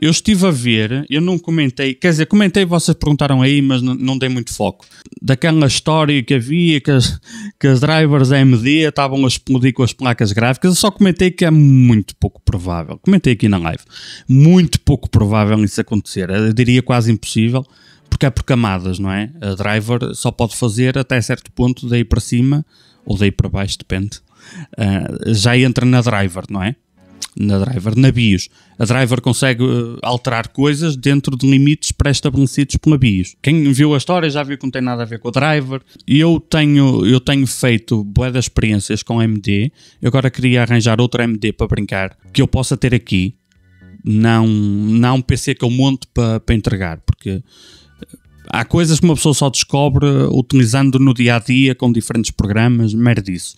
Eu estive a ver, eu não comentei, quer dizer, comentei, vocês perguntaram aí, mas não dei muito foco. Daquela história que havia, que as drivers AMD estavam a explodir com as placas gráficas, eu só comentei que é muito pouco provável. Comentei aqui na live. Muito pouco provável isso acontecer. Eu diria quase impossível, porque é por camadas, não é? A driver só pode fazer até certo ponto, daí para cima, ou daí para baixo, depende. Já entra na driver, não é? Na BIOS. A driver consegue alterar coisas dentro de limites pré-estabelecidos pela BIOS. Quem viu a história já viu que não tem nada a ver com a driver. Eu tenho feito bué de experiências com AMD. Eu agora queria arranjar outra AMD para brincar, que eu possa ter aqui. Não um PC que eu monte para entregar, porque há coisas que uma pessoa só descobre utilizando no dia-a-dia com diferentes programas, merda disso.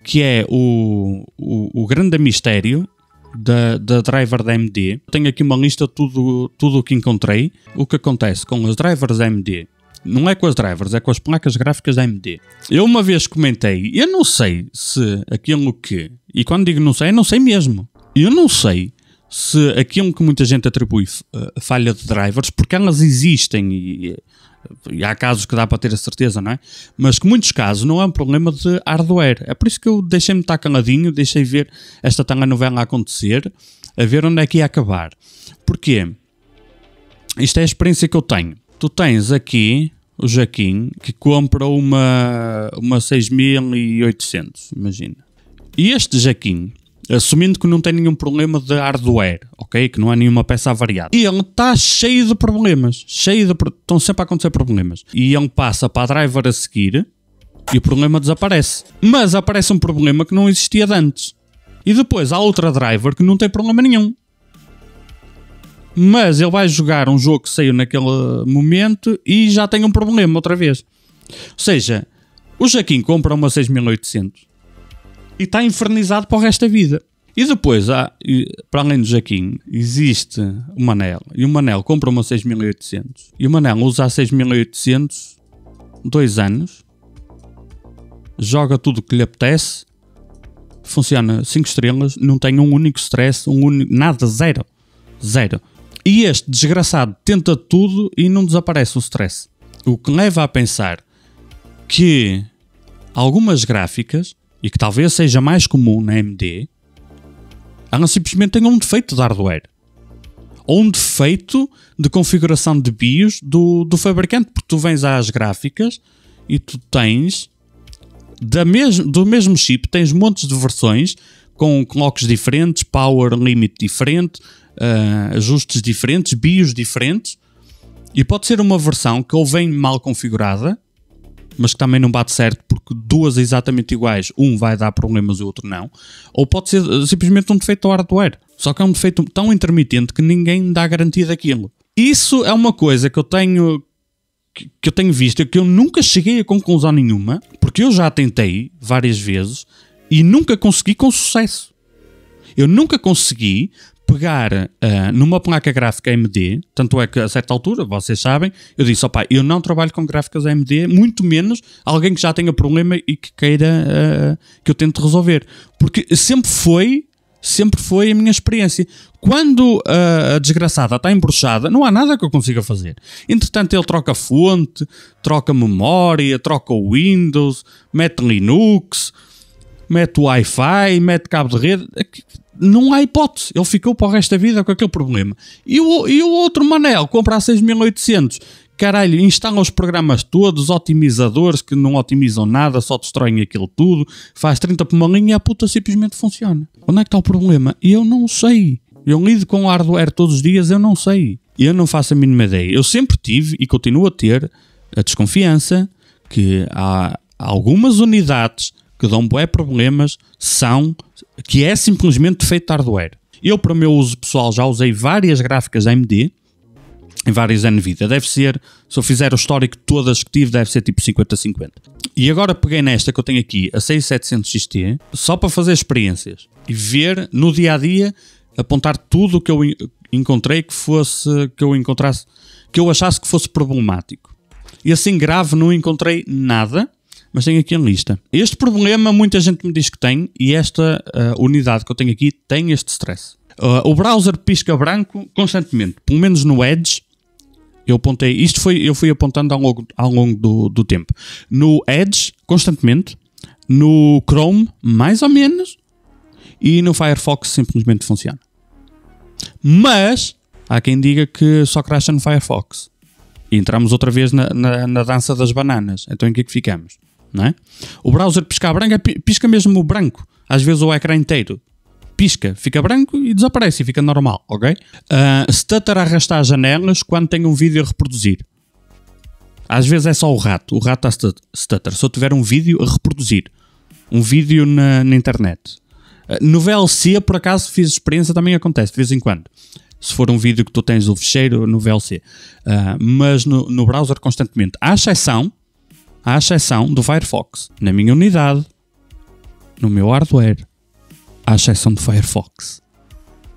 Que é o grande mistério da driver da AMD. Tenho aqui uma lista de tudo o que encontrei. O que acontece com as drivers da AMD, não é com as drivers, é com as placas gráficas da AMD. Eu uma vez comentei, eu não sei se aquilo que... E quando digo não sei mesmo. Eu não sei se aquilo que muita gente atribui falha de drivers, porque elas existem e há casos que dá para ter a certeza, não é? Mas que muitos casos não é um problema de hardware. É por isso que eu deixei-me estar caladinho, deixei ver esta telenovela acontecer, a ver onde é que ia acabar. Porquê? Isto é a experiência que eu tenho. Tu tens aqui o Jaquim, que compra uma 6800, imagina. E este Jaquim, assumindo que não tem nenhum problema de hardware, ok? Que não há nenhuma peça avariada. E ele está cheio de problemas. Estão sempre a acontecer problemas. E ele passa para a driver a seguir e o problema desaparece. Mas aparece um problema que não existia de antes. E depois há outra driver que não tem problema nenhum. Mas ele vai jogar um jogo que saiu naquele momento e já tem um problema outra vez. Ou seja, o Jaquim compra uma 6800 e está infernizado para o resto da vida. E depois, para além do Jaquim, existe o Manel. E o Manel compra uma 6800. E o Manel usa a 6800 2 anos. Joga tudo o que lhe apetece. Funciona 5 estrelas. Não tem um único stress. Nada, zero. E este desgraçado tenta tudo e não desaparece o stress. O que leva a pensar que algumas gráficas, e que talvez seja mais comum na AMD, ela simplesmente tem um defeito de hardware. Ou um defeito de configuração de BIOS do fabricante, porque tu vens às gráficas e tu tens, do mesmo chip, tens montes de versões com clocks diferentes, power limit diferente, ajustes diferentes, BIOS diferentes, e pode ser uma versão que ou vem mal configurada, mas que também não bate certo porque duas exatamente iguais, um vai dar problemas e o outro não, ou pode ser simplesmente um defeito do hardware, só que é um defeito tão intermitente que ninguém dá garantia daquilo. Isso é uma coisa que eu tenho visto e que eu nunca cheguei a conclusão nenhuma, porque eu já tentei várias vezes e nunca consegui com sucesso. Eu nunca consegui pegar numa placa gráfica AMD, tanto é que a certa altura, vocês sabem, eu disse, opá, eu não trabalho com gráficas AMD, muito menos alguém que já tenha problema e que queira que eu tente resolver, porque sempre foi a minha experiência. Quando a desgraçada está embruxada, não há nada que eu consiga fazer. Entretanto, ele troca fonte, troca memória, troca o Windows, mete Linux, mete o Wi-Fi, mete cabo de rede. Não há hipótese. Ele ficou para o resto da vida com aquele problema. E o outro Manel compra a 6800. Caralho, instala os programas todos, otimizadores que não otimizam nada, só destroem aquilo tudo, faz 30 por uma linha e a puta simplesmente funciona. Onde é que está o problema? Eu não sei. Eu lido com hardware todos os dias, eu não sei. Eu não faço a mínima ideia. Eu sempre tive e continuo a ter a desconfiança que há algumas unidades que dão bué problemas, que é simplesmente defeito de hardware. Eu, para o meu uso pessoal, já usei várias gráficas AMD, em várias NVIDIA. Deve ser, se eu fizer o histórico de todas que tive, deve ser tipo 50-50. E agora peguei nesta que eu tenho aqui, a 6700 XT, só para fazer experiências e ver no dia-a-dia, apontar tudo o que eu encontrei que eu achasse que fosse problemático. E assim grave não encontrei nada, mas tenho aqui a lista. Este problema muita gente me diz que tem, e esta unidade que eu tenho aqui tem este stress. O browser pisca branco constantemente, pelo menos no Edge. Eu apontei, eu fui apontando ao longo do tempo. No Edge, constantemente. No Chrome, mais ou menos. E no Firefox simplesmente funciona. Mas há quem diga que só crasha no Firefox. E entramos outra vez na dança das bananas. Então em que é que ficamos? Não é? O browser piscar branco, pisca mesmo o branco. Às vezes o ecrã inteiro pisca, fica branco e desaparece e fica normal, ok? Stutter a arrastar janelas quando tem um vídeo a reproduzir. Às vezes é só o rato está stutter. Se eu tiver um vídeo a reproduzir, um vídeo na internet. No VLC, por acaso, fiz experiência, também acontece de vez em quando. Se for um vídeo que tu tens o fecheiro no VLC. Mas no browser constantemente. À exceção do Firefox. Na minha unidade, no meu hardware, à exceção do Firefox.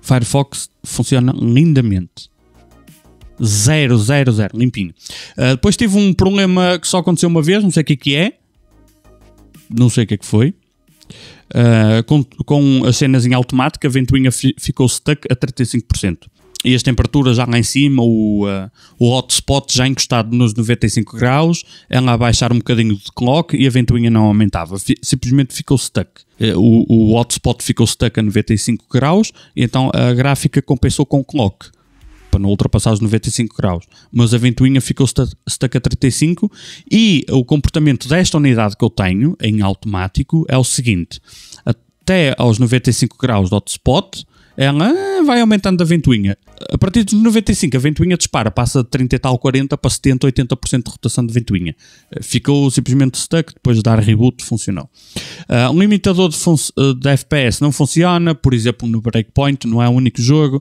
Firefox funciona lindamente. 0, limpinho. Depois tive um problema que só aconteceu uma vez, não sei o que é. Não sei o que é que foi. Com as cenas em automática, a ventoinha ficou stuck a 35%. E as temperaturas já lá em cima, o hotspot já encostado nos 95 graus, ela a baixar um bocadinho de clock e a ventoinha não aumentava. Simplesmente ficou stuck. O hotspot ficou stuck a 95 graus e então a gráfica compensou com clock para não ultrapassar os 95 graus. Mas a ventoinha ficou stuck a 35 e o comportamento desta unidade que eu tenho em automático é o seguinte: até aos 95 graus de hotspot, ela vai aumentando a ventoinha. A partir dos 95, a ventoinha dispara, passa de 30 e tal, 40 para 70, 80% de rotação de ventoinha. Ficou simplesmente stuck, depois de dar reboot, funcionou. Um limitador de FPS não funciona, por exemplo, no Breakpoint, não é o único jogo,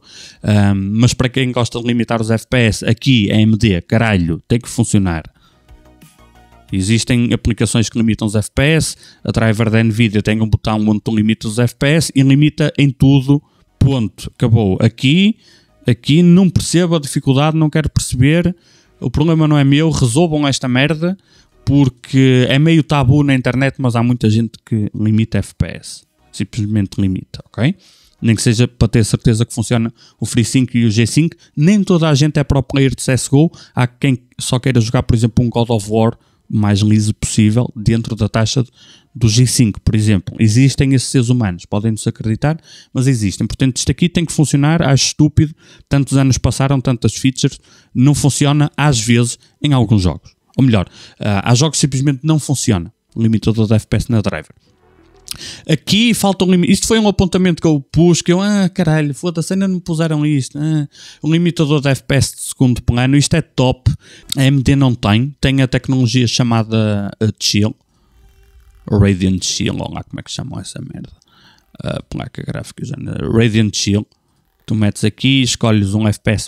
mas para quem gosta de limitar os FPS, aqui, a AMD, caralho, tem que funcionar. Existem aplicações que limitam os FPS, a driver da Nvidia tem um botão onde tu limitas os FPS e limita em tudo. Ponto, acabou. Aqui não percebo a dificuldade, não quero perceber. O problema não é meu, resolvam esta merda, porque é meio tabu na internet, mas há muita gente que limita FPS. Simplesmente limita, ok? Nem que seja para ter certeza que funciona o FreeSync e o G-Sync. Nem toda a gente é pro player de CSGO. Há quem só queira jogar, por exemplo, um God of War mais liso possível dentro da taxa do G5, por exemplo. Existem esses seres humanos, podem-nos acreditar, mas existem. Portanto, isto aqui tem que funcionar. Acho estúpido, tantos anos passaram, tantas features, não funciona às vezes em alguns jogos. Ou melhor, há jogos que simplesmente não funciona o limitador de FPS na driver. Aqui falta um limite. Isto foi um apontamento que eu pus, que eu, caralho, foda-se, ainda não me puseram isto. Um limitador de FPS de segundo plano, isto é top. A AMD não tem a tecnologia chamada Chill, Radiant Chill, ou lá como é que chamam essa merda, placa gráfica, Radiant Chill. Tu metes aqui, escolhes um FPS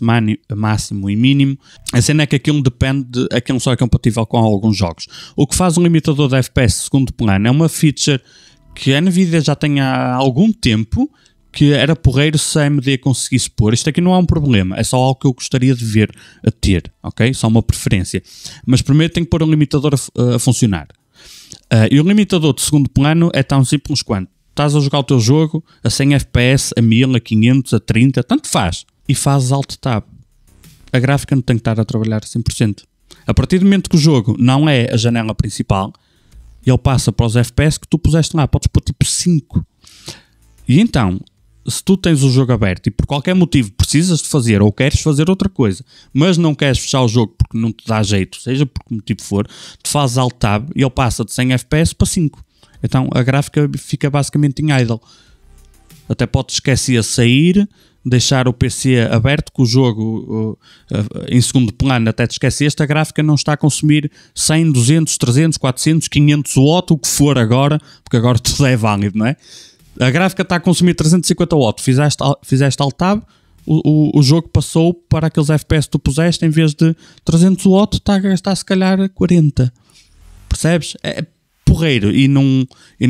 máximo e mínimo. A cena é que aquilo depende, aquilo só é compatível com alguns jogos. O que faz um limitador de FPS de segundo plano é uma feature que a Nvidia já tem há algum tempo, que era porreiro se a AMD conseguisse pôr. Isto aqui não é um problema, é só algo que eu gostaria de ver a ter, ok? Só uma preferência. Mas primeiro tem que pôr um limitador a funcionar. E o limitador de segundo plano é tão simples quanto estás a jogar o teu jogo a 100 FPS, a 1000, a 500, a 30, tanto faz, e fazes Alt Tab. A gráfica não tem que estar a trabalhar 100%. A partir do momento que o jogo não é a janela principal, ele passa para os FPS que tu puseste lá, podes pôr tipo 5. E então, se tu tens o jogo aberto e por qualquer motivo precisas de fazer ou queres fazer outra coisa, mas não queres fechar o jogo porque não te dá jeito, seja por que motivo for, tu fazes Alt Tab e ele passa de 100 FPS para 5. Então a gráfica fica basicamente em idle. Até podes esquecer a sair, deixar o PC aberto com o jogo em segundo plano, até te esqueceste, a gráfica não está a consumir 100, 200, 300, 400, 500 watts, o que for agora, porque agora tudo é válido, não é? A gráfica está a consumir 350 watts, fizeste Alt Tab, o jogo passou para aqueles FPS que tu puseste, em vez de 300 watts está a gastar se calhar 40. Percebes? É porreiro e não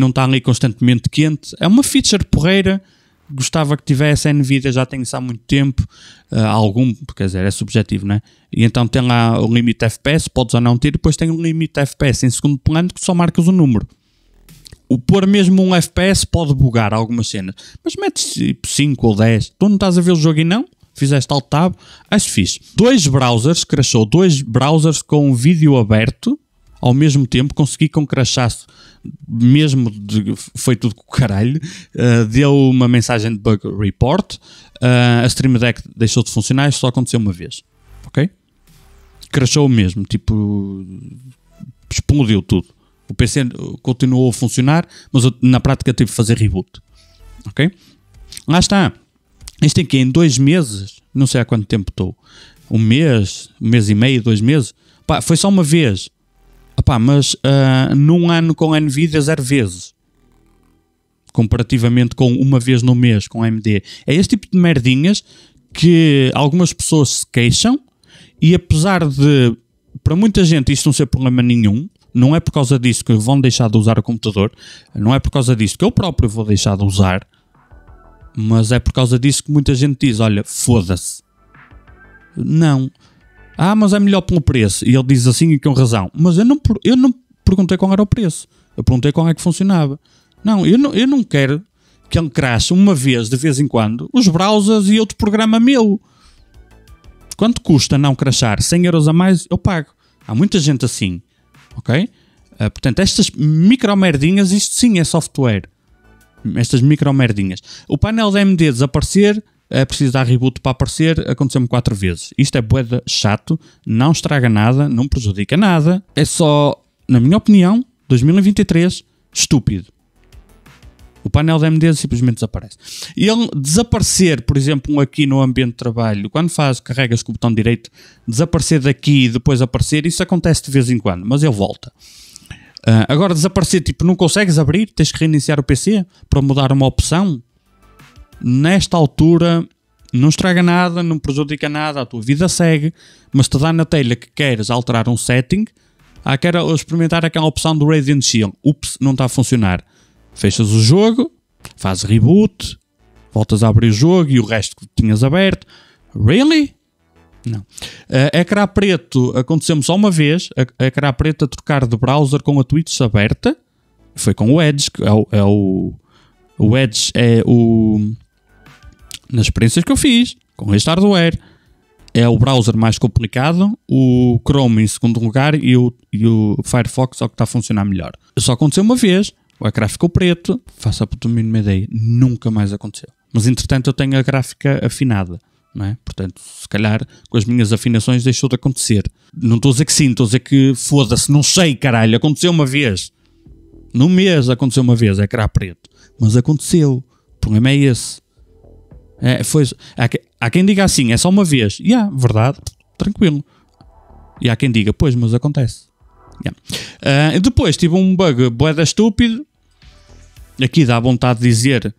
está ali constantemente quente. É uma feature porreira. Gostava que tivesse. A Nvidia já tem isso há muito tempo. Quer dizer, é subjetivo, não é? E então tem lá o limite FPS, podes ou não ter. Depois tem um limite FPS em segundo plano que só marcas o número. o pôr mesmo um FPS pode bugar algumas cenas. Mas metes tipo 5 ou 10. Tu não estás a ver o jogo e não? Fizeste alt tab. Acho fixe. 2 browsers, crashou. 2 browsers com o vídeo aberto. Ao mesmo tempo, consegui com que crashasse. Mesmo foi tudo com o caralho. Deu uma mensagem de bug report. A Stream Deck deixou de funcionar. Isto só aconteceu uma vez. Ok? Crashou mesmo. Tipo, explodiu tudo. O PC continuou a funcionar, mas eu, na prática tive de fazer reboot. Ok? Lá está. Isto aqui em 2 meses, não sei há quanto tempo estou. 1 mês e meio, 2 meses. Pá, foi só uma vez. Pá, mas num ano com a Nvidia 0 vezes. Comparativamente com uma vez no mês com a AMD. É este tipo de merdinhas que algumas pessoas se queixam e apesar de, para muita gente, isto não ser problema nenhum, não é por causa disso que vão deixar de usar o computador, não é por causa disso que eu próprio vou deixar de usar, mas é por causa disso que muita gente diz, olha, foda-se. Não. Mas é melhor pelo preço. E ele diz assim e com razão. Mas eu não perguntei qual era o preço. Eu perguntei qual é que funcionava. Não, eu não quero que ele crashe uma vez, de vez em quando, os browsers e outro programa meu. Quanto custa não crashar? 100 euros a mais, eu pago. Há muita gente assim. Ok? Portanto, estas micromerdinhas, isto sim é software. Estas micromerdinhas. O painel da AMD desaparecer, é preciso dar reboot para aparecer, aconteceu-me 4 vezes. Isto é bué de chato, não estraga nada, não prejudica nada. É só, na minha opinião, 2023, estúpido. O painel da AMD simplesmente desaparece. E ele desaparecer, por exemplo, aqui no ambiente de trabalho, quando carregas com o botão direito, desaparecer daqui e depois aparecer, isso acontece de vez em quando, mas ele volta. Agora desaparecer, tipo, não consegues abrir, tens que reiniciar o PC para mudar uma opção. Nesta altura, não estraga nada, não prejudica nada, a tua vida segue, mas te dá na telha que queres alterar um setting, quero experimentar aquela opção do Radiant Shield. Ups, não está a funcionar. Fechas o jogo, fazes reboot, voltas a abrir o jogo e o resto que tinhas aberto. Really? Não. Ecrã preto, aconteceu-me só uma vez. Ecrã preto a trocar de browser com a Twitch aberta. Foi com o Edge. O Edge é o... Nas experiências que eu fiz, com este hardware, é o browser mais complicado. O Chrome em segundo lugar e o Firefox é o que está a funcionar melhor. Só aconteceu uma vez. O ecrã ficou preto, faça para tu me uma ideia, nunca mais aconteceu. Mas entretanto eu tenho a gráfica afinada, não é? Portanto, se calhar com as minhas afinações deixou de acontecer. Não estou a dizer que sim, estou a dizer que foda-se, não sei, caralho, aconteceu uma vez. Num mês aconteceu uma vez, ecrã preto. Mas aconteceu, o problema é esse. Há quem diga assim, é só uma vez. Verdade, tranquilo. E há quem diga, pois, mas acontece. Depois tive um bug bué da estúpido. Aqui dá vontade de dizer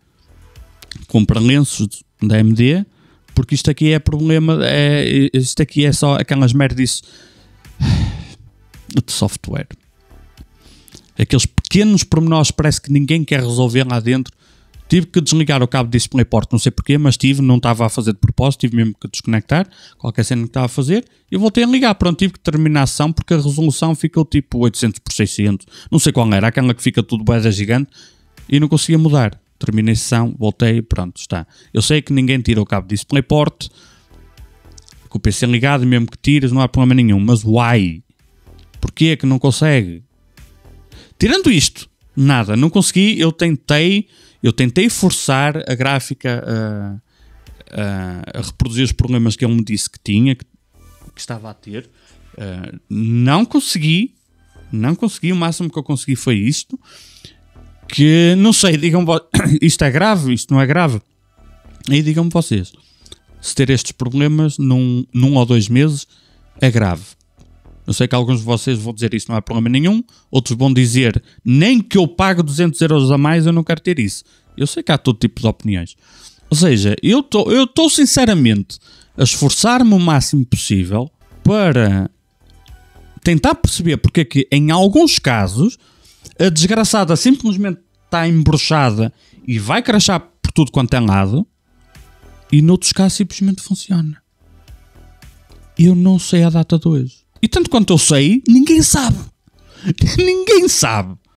compra lenços da AMD, porque isto aqui é problema, isto aqui é só aquelas merdas de software. Aqueles pequenos pormenores parece que ninguém quer resolver lá dentro. Tive que desligar o cabo de DisplayPort, não sei porquê, mas não estava a fazer de propósito, tive mesmo que desconectar qualquer cena que estava a fazer e voltei a ligar. Pronto, tive que terminar a sessão porque a resolução ficou tipo 800 por 600, não sei qual era, aquela que fica tudo bué gigante e não conseguia mudar. Terminei a sessão, voltei, pronto, está. Eu sei que ninguém tira o cabo de DisplayPort, com o PC ligado, mesmo que tires, não há problema nenhum, mas why? Porquê é que não consegue? Tirando isto, nada, não consegui, eu tentei forçar a gráfica a reproduzir os problemas que ele me disse que tinha, que estava a ter. Não consegui, o máximo que eu consegui foi isto. Que, não sei, digam-me, isto é grave, isto não é grave? Aí digam-me vocês, se ter estes problemas num ou 2 meses é grave. Eu sei que alguns de vocês vão dizer isso não há problema nenhum, outros vão dizer nem que eu pague 200 euros a mais eu não quero ter isso. Eu sei que há todo tipo de opiniões. Ou seja, eu estou sinceramente a esforçar-me o máximo possível para tentar perceber porque é que em alguns casos a desgraçada simplesmente está embroxada e vai crashar por tudo quanto é lado e noutros casos simplesmente funciona. Eu não sei a data de hoje. E tanto quanto eu sei, ninguém sabe. Ninguém sabe.